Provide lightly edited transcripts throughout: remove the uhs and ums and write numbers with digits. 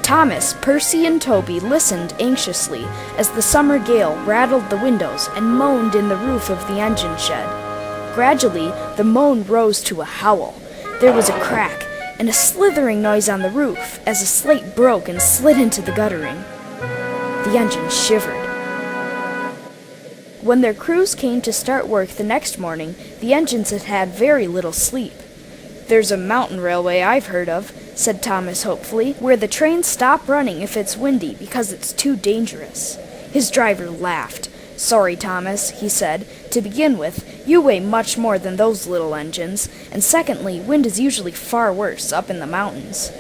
Thomas, Percy, and Toby listened anxiously as the summer gale rattled the windows and moaned in the roof of the engine shed. Gradually, the moan rose to a howl. There was a crack and a slithering noise on the roof as a slate broke and slid into the guttering. The engine shivered. When their crews came to start work the next morning, the engines had had very little sleep. "There's a mountain railway I've heard of," said Thomas hopefully, "where the trains stop running if it's windy because it's too dangerous." His driver laughed. "Sorry, Thomas," he said. "To begin with, you weigh much more than those little engines, and secondly, wind is usually far worse up in the mountains."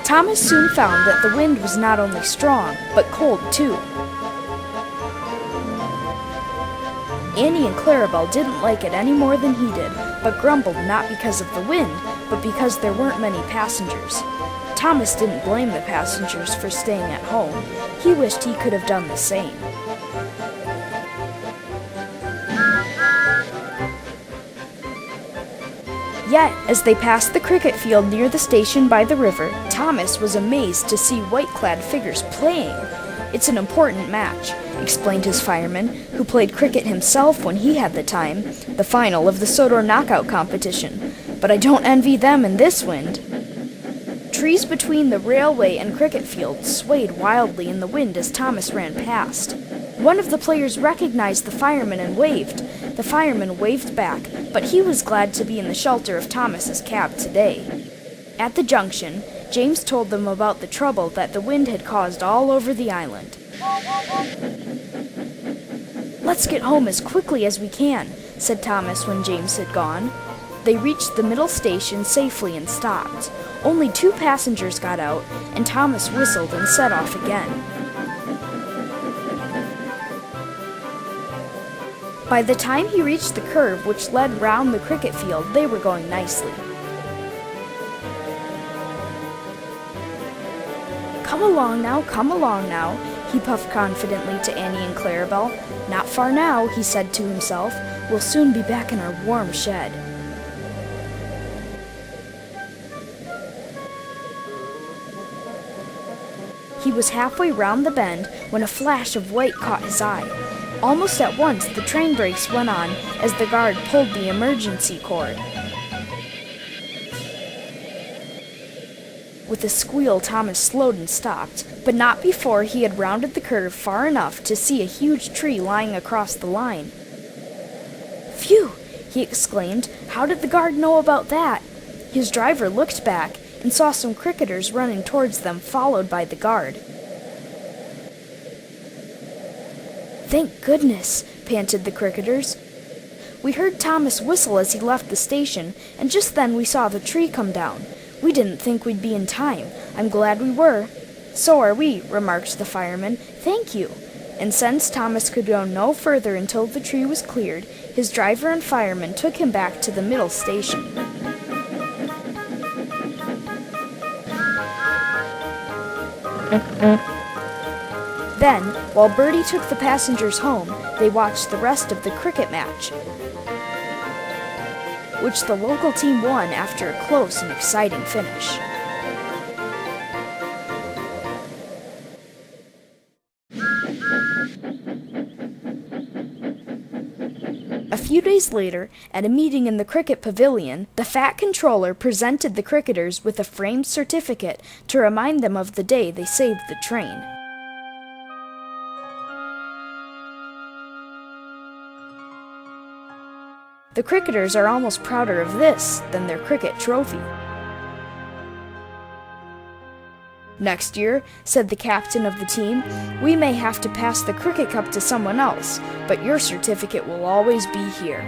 Thomas soon found that the wind was not only strong, but cold too. Annie and Clarabelle didn't like it any more than he did, but grumbled not because of the wind, but because there weren't many passengers. Thomas didn't blame the passengers for staying at home. He wished he could have done the same. Yet, as they passed the cricket field near the station by the river, Thomas was amazed to see white-clad figures playing. "It's an important match," explained his fireman, who played cricket himself when he had the time, "the final of the Sodor knockout competition. But I don't envy them in this wind." Trees between the railway and cricket field swayed wildly in the wind as Thomas ran past. One of the players recognized the fireman and waved. The fireman waved back, but he was glad to be in the shelter of Thomas's cab today. At the junction, James told them about the trouble that the wind had caused all over the island. "Let's get home as quickly as we can," said Thomas when James had gone. They reached the middle station safely and stopped. Only 2 passengers got out, and Thomas whistled and set off again. By the time he reached the curve which led round the cricket field, they were going nicely. Come along now," he puffed confidently to Annie and Clarabelle. "Not far now," he said to himself. "We'll soon be back in our warm shed." He was halfway round the bend when a flash of white caught his eye. Almost at once, the train brakes went on as the guard pulled the emergency cord. With a squeal, Thomas slowed and stopped, but not before he had rounded the curve far enough to see a huge tree lying across the line. "Phew!" he exclaimed. "How did the guard know about that?" His driver looked back and saw some cricketers running towards them, followed by the guard. "Thank goodness," panted the cricketers. "We heard Thomas whistle as he left the station, and just then we saw the tree come down. We didn't think we'd be in time. I'm glad we were." "So are we," remarked the fireman. "Thank you." And since Thomas could go no further until the tree was cleared, his driver and fireman took him back to the middle station. Then, while Bertie took the passengers home, they watched the rest of the cricket match, which the local team won after a close and exciting finish. A few days later, at a meeting in the cricket pavilion, the fat controller presented the cricketers with a framed certificate to remind them of the day they saved the train. The cricketers are almost prouder of this than their cricket trophy. "Next year," said the captain of the team, "we may have to pass the cricket cup to someone else, but your certificate will always be here."